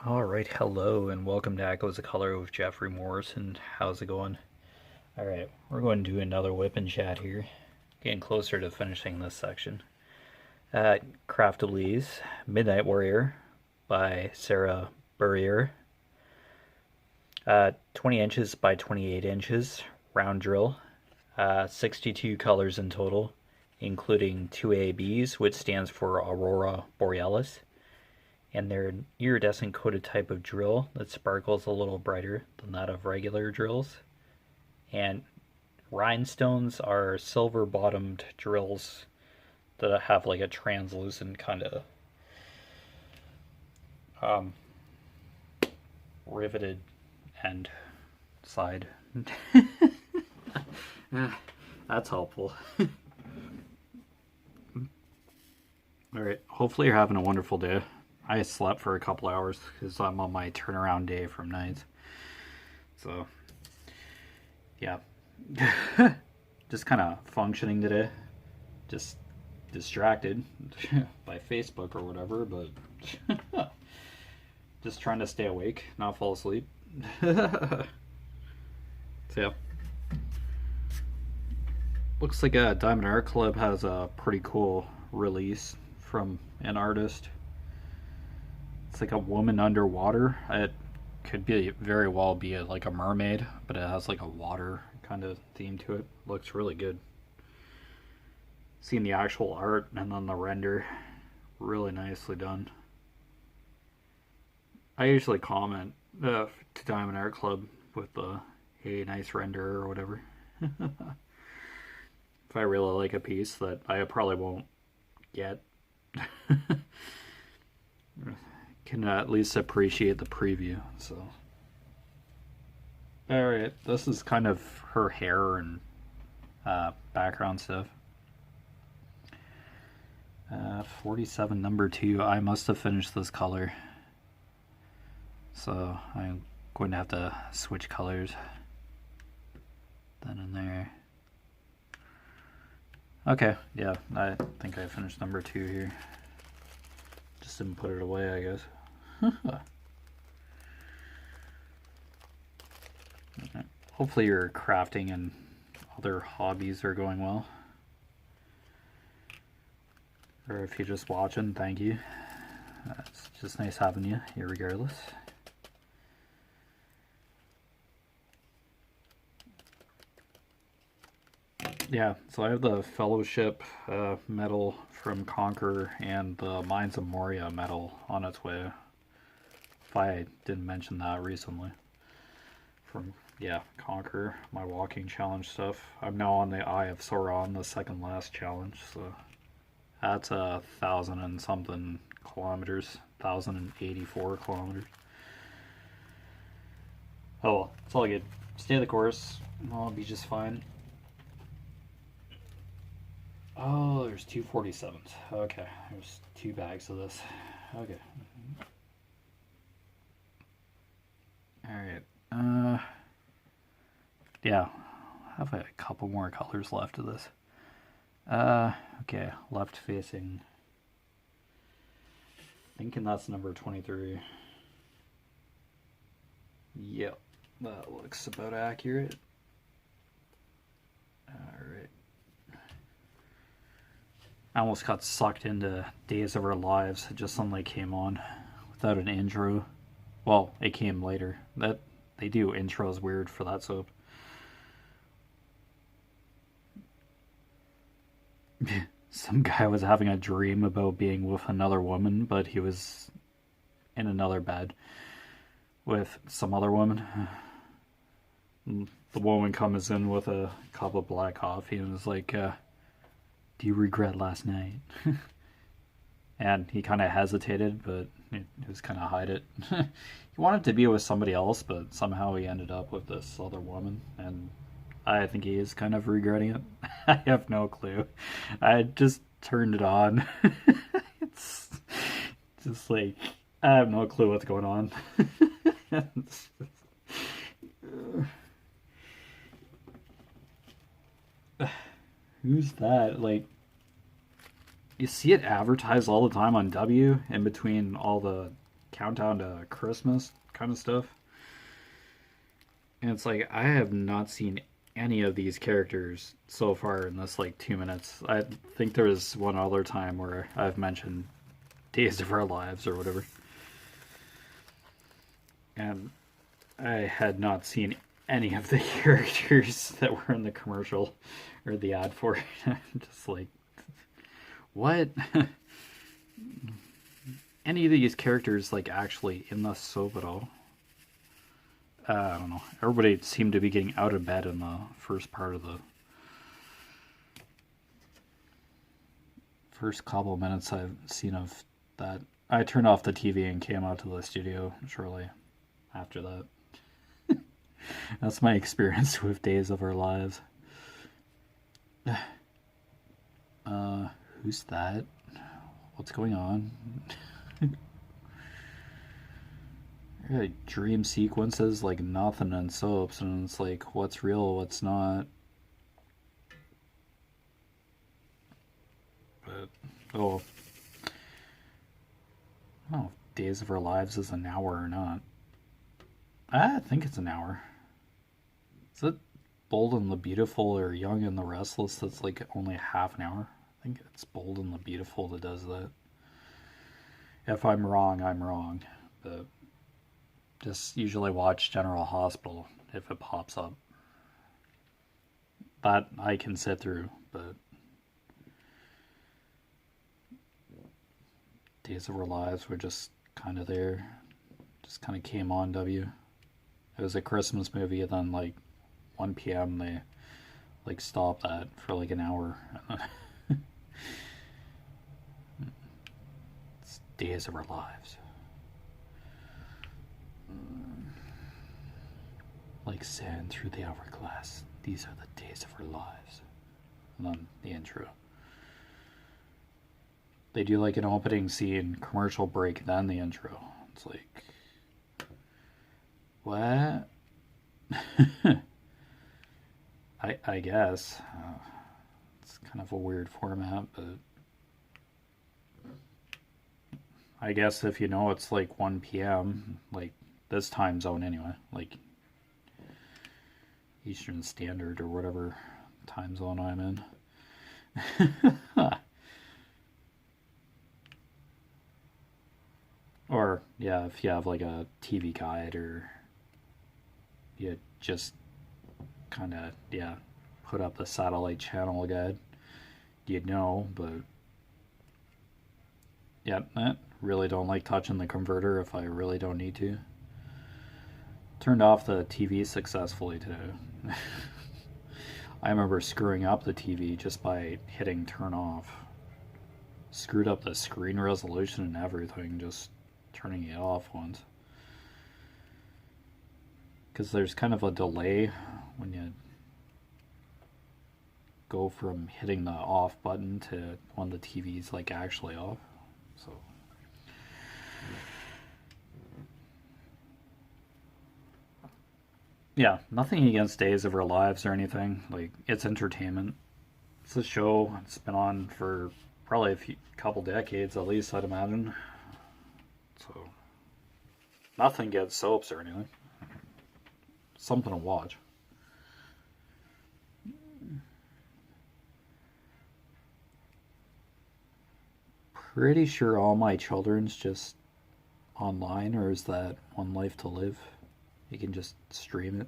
Alright, hello and welcome to Echoes of Color with Jefferey Morrison. How's it going? Alright, we're going to do another whip and chat here. Getting closer to finishing this section. Craft of Lee's Midnight Warrior by Sarah Burrier. 20 inches by 28 inches, round drill. 62 colors in total, including 2 ABs, which stands for Aurora Borealis. And they're an iridescent coated type of drill that sparkles a little brighter than that of regular drills. And rhinestones are silver bottomed drills that have like a translucent kind of riveted end side. That's helpful. Alright, hopefully you're having a wonderful day. I slept for a couple hours because I'm on my turnaround day from nights. So, yeah. Just kind of functioning today. Just distracted by Facebook or whatever, but just trying to stay awake, not fall asleep. So, yeah. Looks like a Diamond Art Club has a pretty cool release from an artist. It's like a woman underwater. It could be very well be like a mermaid, but it has like a water kind of theme to it. Looks really good. Seeing the actual art and then the render, really nicely done. I usually comment to Diamond Art Club with the "hey, nice render" or whatever. If I really like a piece that I probably won't get. Can at least appreciate the preview. So, alright, this is kind of her hair and background stuff. 47 number 2. I must have finished this color, so I'm going to have to switch colors then and there. Okay, yeah, I think I finished number 2 here. Just didn't put it away, I guess. Hopefully your crafting and other hobbies are going well. Or if you're just watching, thank you. It's just nice having you here regardless. Yeah, so I have the Fellowship medal from Conquer and the Mines of Moria medal on its way. If I didn't mention that recently. From, yeah, Conquer, my walking challenge stuff. I'm now on the Eye of Sauron, the second last challenge, so that's 1,000 and something kilometers. 1,084 kilometers. Oh well, it's all good. Stay the course, I'll be just fine. Oh, there's 247s. Okay, there's 2 bags of this. Okay. Alright. Yeah, I have a couple more colors left of this. Okay, left facing. Thinking that's number 23. Yep, that looks about accurate. Alright. I almost got sucked into Days of Our Lives. It just suddenly came on without an intro. Well, it came later. That they do intros weird for that soap. Some guy was having a dream about being with another woman, but he was in another bed with some other woman. The woman comes in with a cup of black coffee and is like, do you regret last night? And he kind of hesitated, but he was kind of hide it. He wanted to be with somebody else, but somehow he ended up with this other woman, and I think he is kind of regretting it. I have no clue. I just turned it on. It's just like, I have no clue what's going on. Who's that? Like, you see it advertised all the time on W in between all the countdown to Christmas kind of stuff. And it's like I have not seen any of these characters so far in this like 2 minutes. I think there was one other time where I've mentioned Days of Our Lives or whatever. And I had not seen any of the characters that were in the commercial or the ad for it. I'm just like, what? Any of these characters like actually in the soap at all? I don't know. Everybody seemed to be getting out of bed in the first part of the first couple of minutes I've seen of that. I turned off the TV and came out to the studio shortly after that. That's my experience with Days of Our Lives. Who's that? What's going on? Dream sequences like nothing in soaps, and it's like, what's real, what's not. But oh, I don't know if Days of Our Lives is an hour or not. I think it's an hour. Is it Bold and the Beautiful or Young and the Restless that's like only half an hour? I think it's Bold and the Beautiful that does that. If I'm wrong, I'm wrong. But just usually watch General Hospital if it pops up. That I can sit through, but Days of Our Lives were just kind of there. Just kind of came on W. It was a Christmas movie, and then like 1 p.m. they like stopped that for like an hour. It's Days of Our Lives. Like sand through the hourglass. These are the days of our lives. And then the intro. They do like an opening scene, commercial break, then the intro. It's like, what? I guess. It's kind of a weird format, but I guess if you know it's like 1 p.m., like this time zone anyway, like Eastern Standard or whatever time zone I'm in. Or, yeah, if you have like a TV guide or you just kind of, yeah, put up the satellite channel guide, you'd know, but yeah, I really don't like touching the converter if I really don't need to. Turned off the TV successfully too. I remember screwing up the TV just by hitting turn off. Screwed up the screen resolution and everything, just turning it off once. Because there's kind of a delay when you go from hitting the off button to when the TV's like actually off. So yeah, nothing against Days of Our Lives or anything. Like, it's entertainment. It's a show. It's been on for probably couple decades at least, I'd imagine. So nothing against soaps or anything. Something to watch. Pretty sure All My Children's just online, or is that One Life to Live? You can just stream it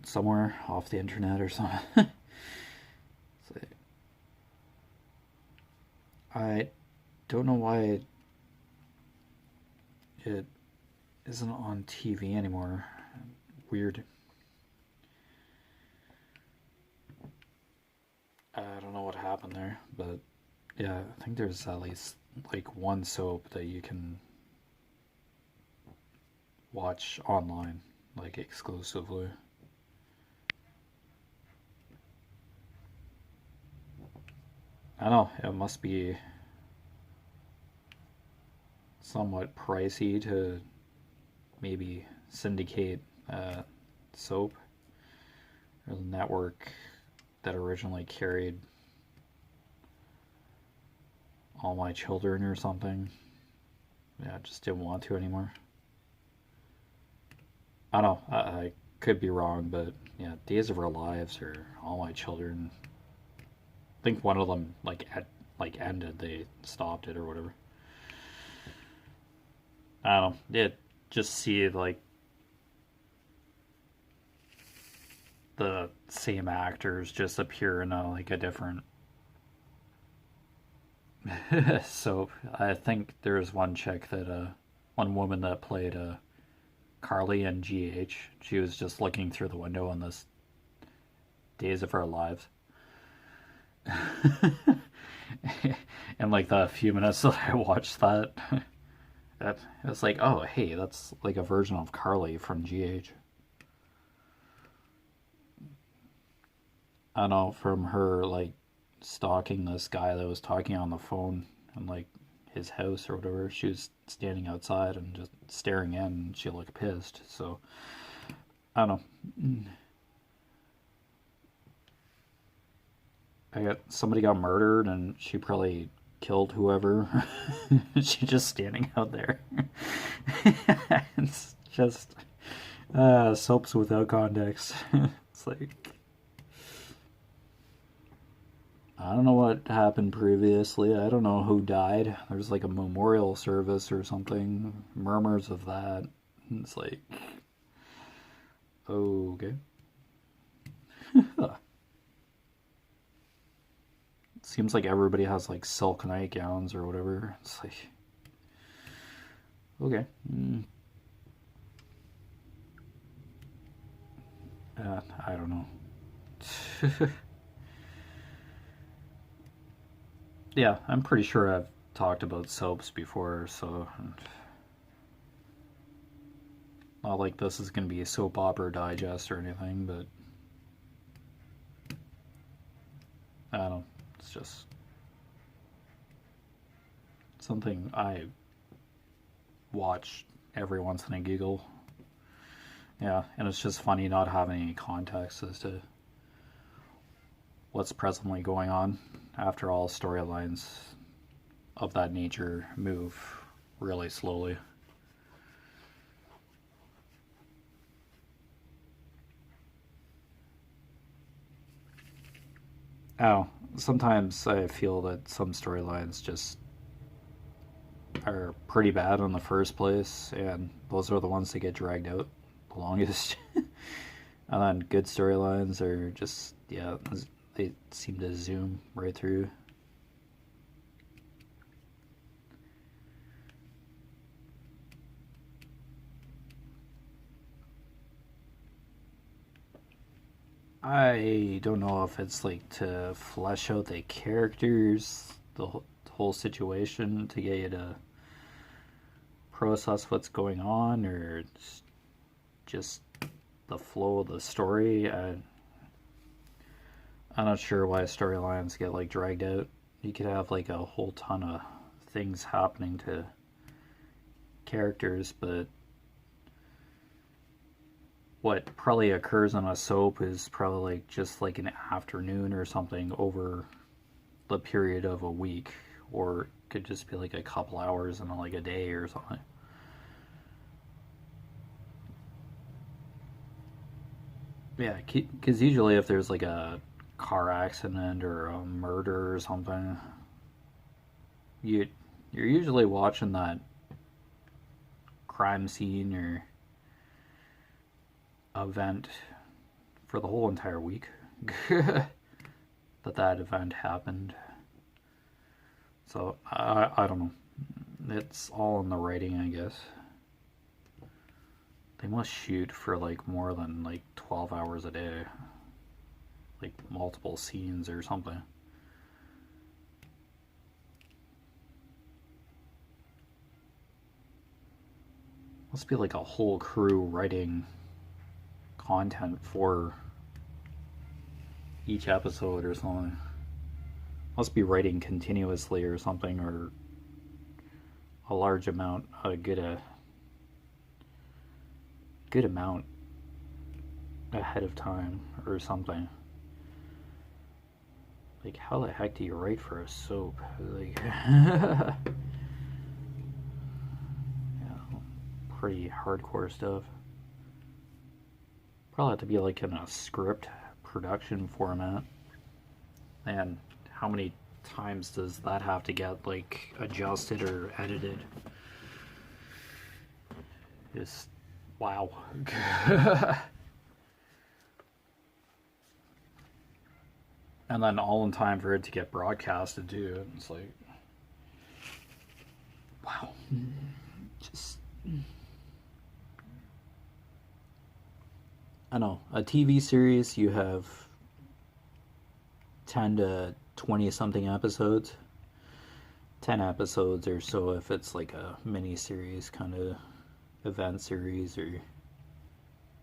somewhere off the internet or something. So, I don't know why it isn't on TV anymore. Weird. I don't know what happened there, but yeah, I think there's at least like one soap that you can watch online, like exclusively. I don't know, it must be somewhat pricey to maybe syndicate soap, or the network that originally carried All My Children or something yeah, just didn't want to anymore. I don't know. I could be wrong, but yeah, Days of Our Lives or All My Children. I think one of them like ended. They stopped it or whatever. I don't know. It just see like the same actors just appear in a different soap. I think there's one chick that one woman that played Carly in GH. She was just looking through the window on this Days of Our Lives. And like the few minutes that I watched that, that it was like, oh hey, that's like a version of Carly from GH. I know from her like stalking this guy that was talking on the phone in like his house or whatever. She was standing outside and just staring in, and she looked pissed. So I don't know. I got somebody got murdered, and she probably killed whoever. She's just standing out there. It's just soaps without context. It's like I don't know what happened previously. I don't know who died. There's like a memorial service or something. Murmurs of that. It's like, okay. Seems like everybody has like silk nightgowns or whatever. It's like, okay. I don't know. Yeah, I'm pretty sure I've talked about soaps before, so not like this is going to be a soap opera digest or anything, but I don't know. It's just something I watch every once in a giggle. Yeah, and it's just funny not having any context as to what's presently going on. After all, storylines of that nature move really slowly. Oh, sometimes I feel that some storylines just are pretty bad in the first place, and those are the ones that get dragged out the longest. And then good storylines are just, yeah, they seem to zoom right through. I don't know if it's like to flesh out the characters, the whole situation to get you to process what's going on, or it's just the flow of the story. I'm not sure why storylines get like dragged out. You could have like a whole ton of things happening to characters, but what probably occurs on a soap is probably like just like an afternoon or something over the period of a week, or it could just be like a couple hours in like a day or something. Yeah, because usually if there's like a car accident or a murder or something, you you're usually watching that crime scene or event for the whole entire week that event happened. So I don't know. It's all in the writing, I guess. They must shoot for like more than like 12 hours a day, like multiple scenes or something. Must be like a whole crew writing content for each episode or something. Must be writing continuously or something, or a large amount, good amount ahead of time or something. Like, how the heck do you write for a soap? Like, pretty hardcore stuff. Probably have to be like in a script production format. And how many times does that have to get like adjusted or edited? Just wow. And then all in time for it to get broadcasted too. It's like wow. Just I know, a TV series you have 10 to 20 something episodes. 10 episodes or so if it's like a mini series kind of event series or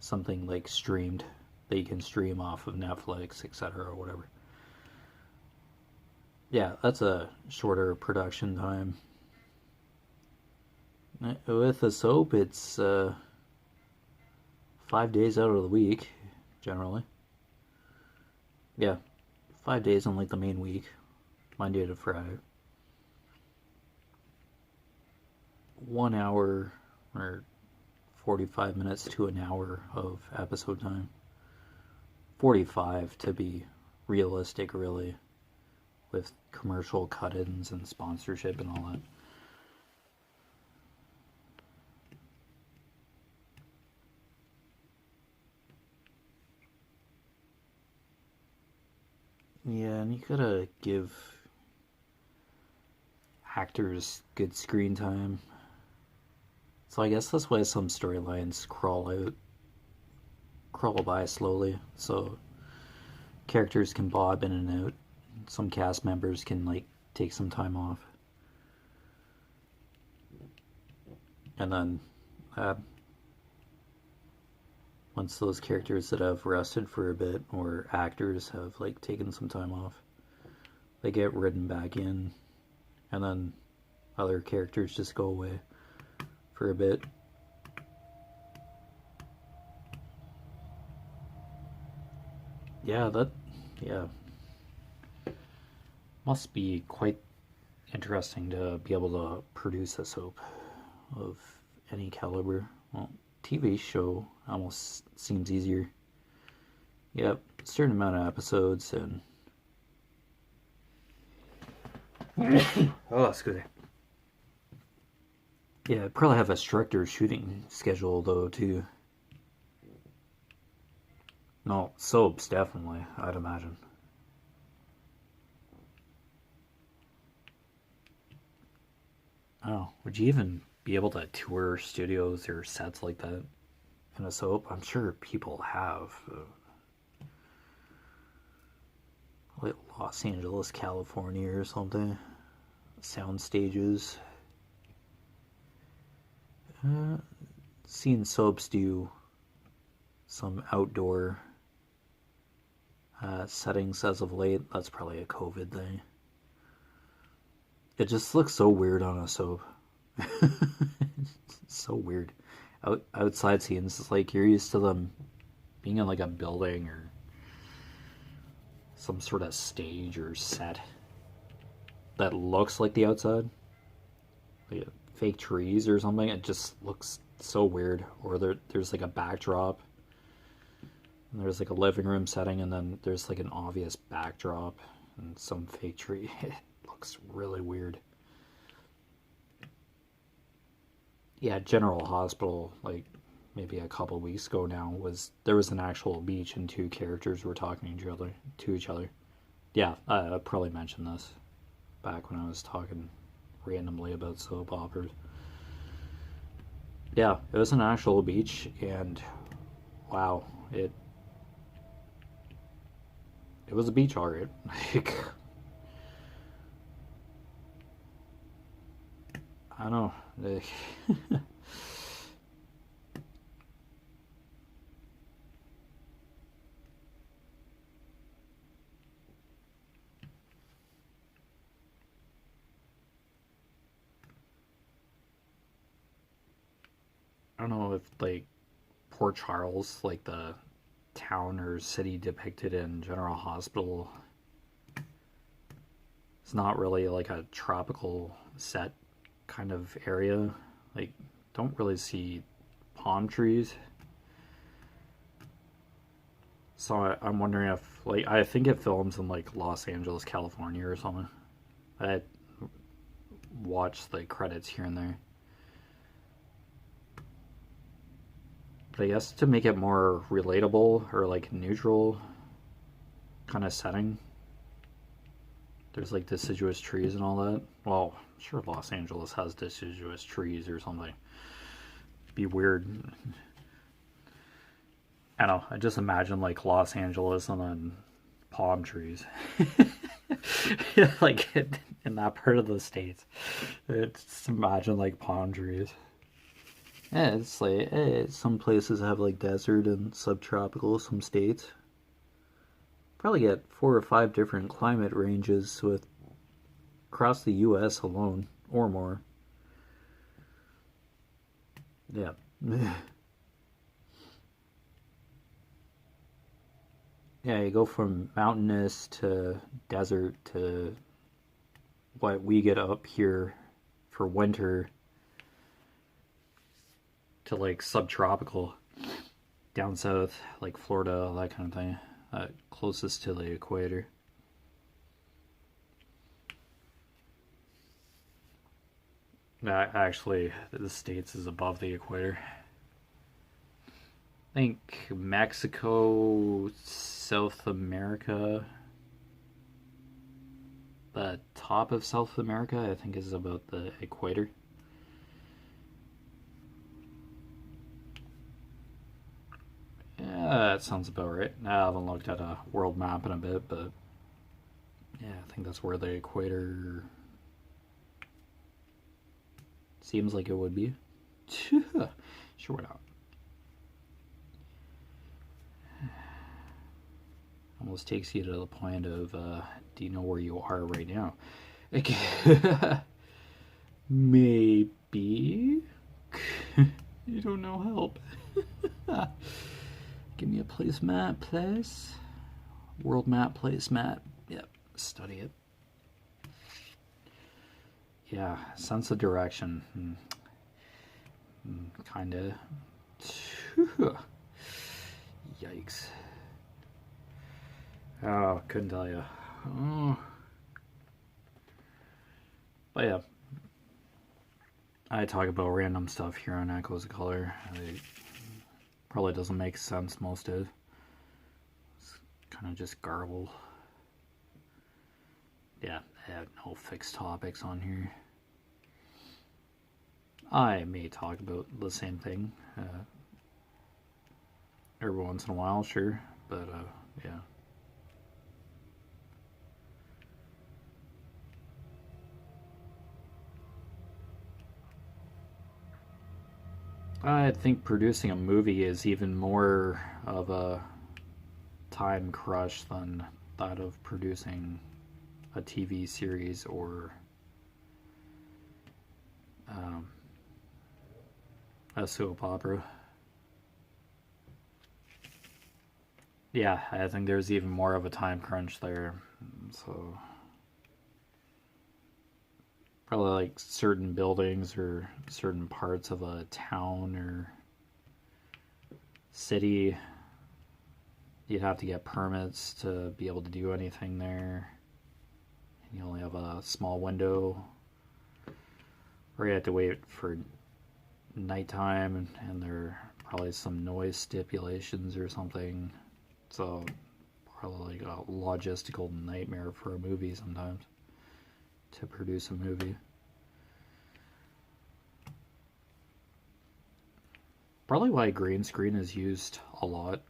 something like streamed that you can stream off of Netflix, etc. or whatever. Yeah, that's a shorter production time. With a soap, it's 5 days out of the week, generally. Yeah, 5 days on like the main week, Monday to Friday. 1 hour or 45 minutes to an hour of episode time. 45 to be realistic, really, with commercial cut-ins and sponsorship and all that. Yeah, and you gotta give actors good screen time. So I guess that's why some storylines crawl by slowly, so characters can bob in and out. Some cast members can like take some time off. And then once those characters that have rested for a bit, or actors have like taken some time off, they get written back in, and then other characters just go away for a bit. Yeah, must be quite interesting to be able to produce a soap of any caliber. Well, TV show almost seems easier. Yep, certain amount of episodes and oh, excuse me. Yeah, I'd probably have a stricter shooting schedule though too. No, soaps definitely, I'd imagine. Oh, would you even be able to tour studios or sets like that in a soap? I'm sure people have. Like Los Angeles, California or something. Sound stages. Seen soaps do some outdoor settings as of late. That's probably a COVID thing. It just looks so weird on a soap. So weird. Outside scenes, it's like you're used to them being in like a building or some sort of stage or set that looks like the outside, like fake trees or something. It just looks so weird. Or there's like a backdrop, and there's like a living room setting, and then there's like an obvious backdrop and some fake tree. It looks really weird. Yeah, General Hospital, like maybe a couple weeks ago now, there was an actual beach and two characters were talking to each other. Yeah, I probably mentioned this back when I was talking randomly about soap operas. Yeah, it was an actual beach, and wow, it was a beach, alright. Like, I don't know. Like, I don't know if like Port Charles, like the town or city depicted in General Hospital, it's not really like a tropical set kind of area. Like don't really see palm trees. So I'm wondering if, like, I think it films in like Los Angeles, California or something. I watch the credits here and there. But I guess to make it more relatable or like neutral kind of setting, there's like deciduous trees and all that. Well, sure, Los Angeles has deciduous trees or something. Be weird. I don't know. I just imagine like Los Angeles and then palm trees. Like in that part of the States. Just imagine like palm trees. Yeah, it's like some places have like desert and subtropical, some states. Probably get 4 or 5 different climate ranges with across the US alone or more. Yeah. Yeah, you go from mountainous to desert to what we get up here for winter to like subtropical down south, like Florida, that kind of thing, closest to the equator. Actually, the States is above the equator. I think Mexico, South America, the top of South America, I think is about the equator. Yeah, that sounds about right. I haven't looked at a world map in a bit, but yeah, I think that's where the equator seems like it would be. Sure, why not? Almost takes you to the point of, do you know where you are right now? Maybe. You don't know, help. Give me a place map, please. World map, place map. Yep, study it. Yeah, sense of direction. Kinda. Yikes. Oh, couldn't tell you. Oh. But yeah, I talk about random stuff here on Echoes of Color. It probably doesn't make sense, most of it. It's kind of just garble. Yeah, I have no fixed topics on here. I may talk about the same thing every once in a while, sure, but yeah. I think producing a movie is even more of a time crush than that of producing a TV series or a soap opera. Yeah, I think there's even more of a time crunch there. So probably like certain buildings or certain parts of a town or city, you'd have to get permits to be able to do anything there. And you only have a small window, or you have to wait for nighttime, and there are probably some noise stipulations or something. So probably like a logistical nightmare for a movie sometimes to produce a movie. Probably why green screen is used a lot.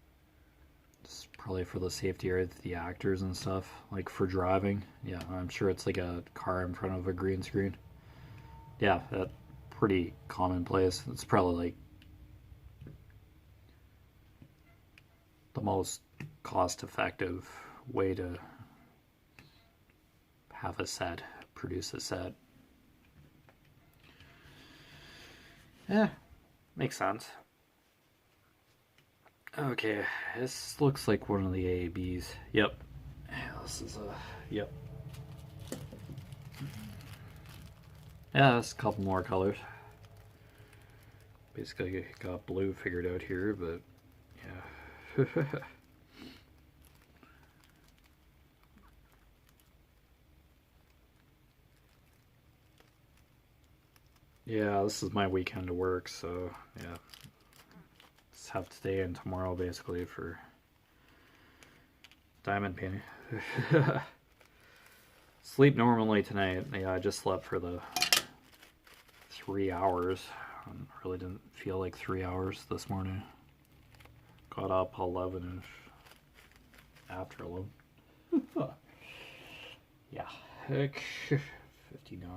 It's probably for the safety of the actors and stuff, like for driving. Yeah, I'm sure it's like a car in front of a green screen. Yeah, that pretty commonplace. It's probably like the most cost-effective way to have a set, produce a set. Yeah, makes sense. Okay, this looks like one of the AABs. Yep. This is a... Yep. Yeah, that's a couple more colors. Basically, I got blue figured out here, but yeah. Yeah, this is my weekend to work, so yeah. Just have today and tomorrow basically for diamond painting. Sleep normally tonight. Yeah, I just slept for the 3 hours. I really didn't feel like 3 hours this morning. Got up 11ish. After 11. Yeah. Heck. 59.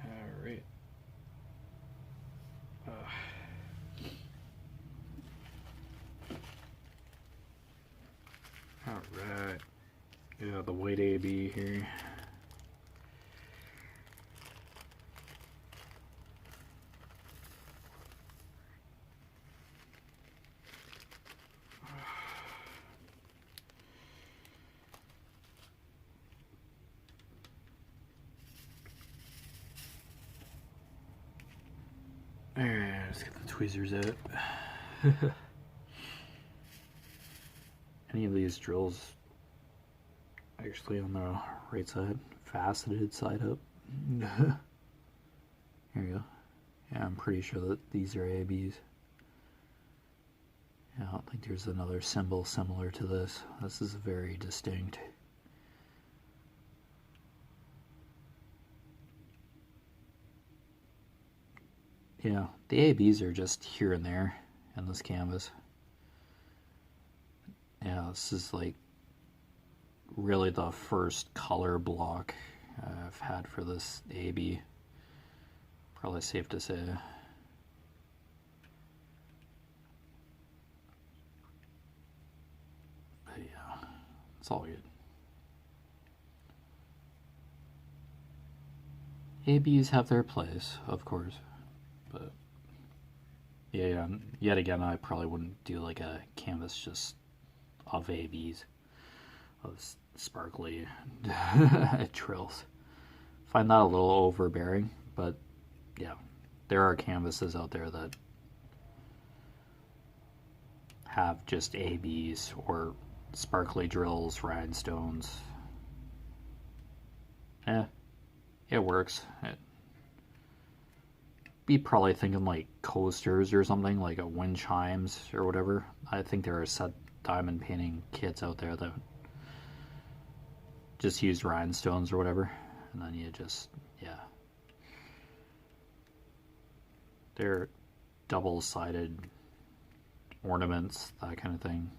Alright. Alright. Yeah, the white AB here. Alright, let's get the tweezers out. Any of these drills actually on the right side, faceted side up. Here you go. Yeah, I'm pretty sure that these are ABs. Yeah, I don't think there's another symbol similar to this. This is very distinct. Yeah, the ABs are just here and there in this canvas. Yeah, this is like really the first color block I've had for this AB. Probably safe to say. But yeah, it's all good. ABs have their place, of course, but yeah, yet again, I probably wouldn't do like a canvas just of ABs, of sparkly trills. Find that a little overbearing, but yeah, there are canvases out there that have just ABs or sparkly drills, rhinestones. Yeah, it works. Be probably thinking like coasters or something, like a wind chimes or whatever. I think there are set diamond painting kits out there that just use rhinestones or whatever, and then you just, yeah. They're double-sided ornaments, that kind of thing.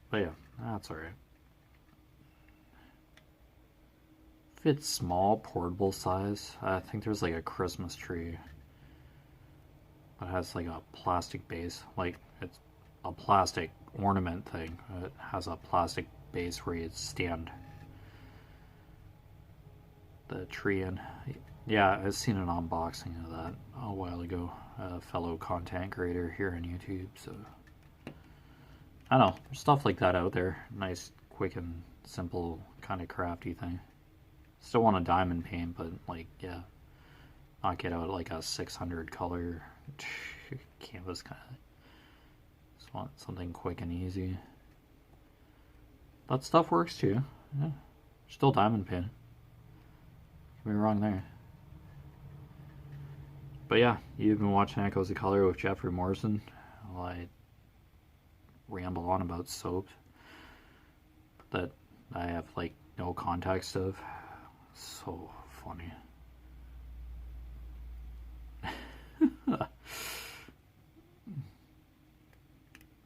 But yeah, that's alright. If it's small, portable size, I think there's like a Christmas tree that has like a plastic base. Like, it's a plastic ornament thing. It has a plastic base where you stand the tree in. Yeah, I've seen an unboxing of that a while ago. A fellow content creator here on YouTube, so I don't know, there's stuff like that out there. Nice, quick and simple kind of crafty thing. Still want a diamond paint, but like, yeah, not get out like a 600 color canvas kind of. Just want something quick and easy. That stuff works too. Yeah, still diamond paint. Get me wrong there. But yeah, you've been watching Echoes of Color with Jeffery Morrison while I ramble on about soaps that I have like no context of. So funny.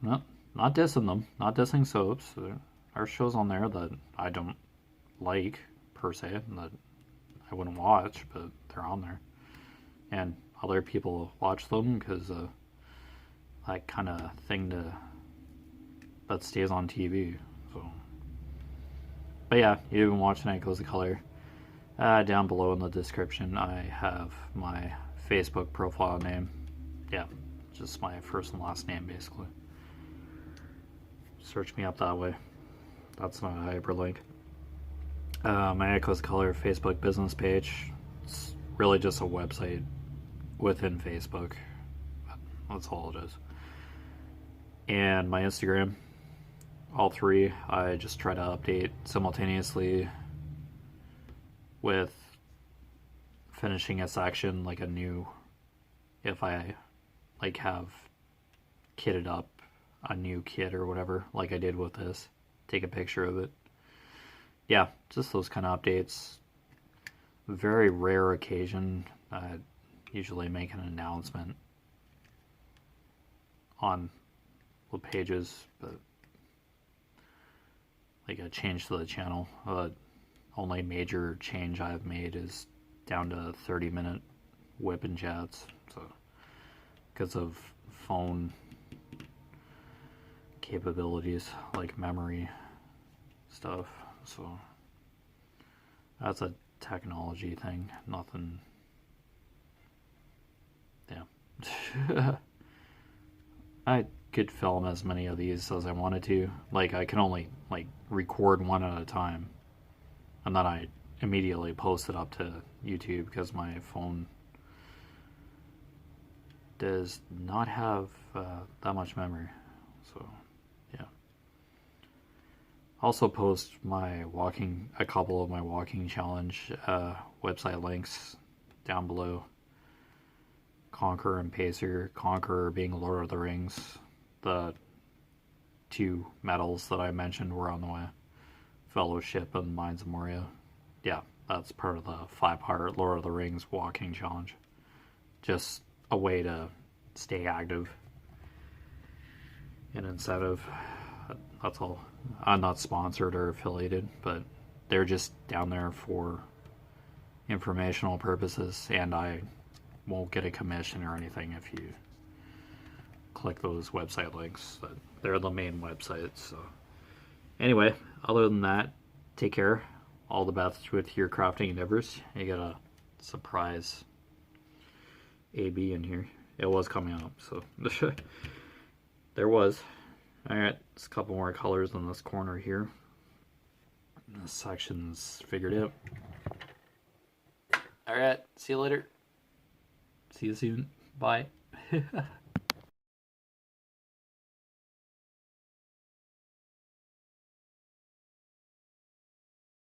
No, not dissing them. Not dissing soaps. There are shows on there that I don't like, per se, that I wouldn't watch, but they're on there. And other people watch them because that kind of thing that stays on TV. So, but yeah, you've been watching Echoes of Color. Down below in the description, I have my Facebook profile name. Yeah, just my first and last name, basically. Search me up that way. That's not a hyperlink. My Echoes Color Facebook business page. It's really just a website within Facebook. That's all it is. And my Instagram, all three, I just try to update simultaneously with finishing a section, like a new, if I like have kitted up a new kit or whatever, like I did with this, take a picture of it. Yeah, just those kind of updates. Very rare occasion, I usually make an announcement on the pages, but like a change to the channel. Only major change I've made is down to 30-minute WIP and chats. So because of phone capabilities, like memory stuff. So that's a technology thing. Nothing. Yeah. I could film as many of these as I wanted to. Like I can only like record one at a time, and then I immediately post it up to YouTube because my phone does not have that much memory. So yeah. Also post a couple of my walking challenge website links down below. Conqueror and Pacer. Conqueror being Lord of the Rings. The two medals that I mentioned were on the way. Fellowship and Mines of Moria. Yeah, that's part of the 5-part Lord of the Rings walking challenge. Just a way to stay active. An incentive. That's all. I'm not sponsored or affiliated, but they're just down there for informational purposes, and I won't get a commission or anything if you click those website links. They're the main websites. So anyway, other than that, take care. All the best with your crafting endeavors. You got a surprise AB in here. It was coming up, so there was. Alright, just a couple more colors on this corner here. This section's figured out. Alright, see you later. See you soon. Bye.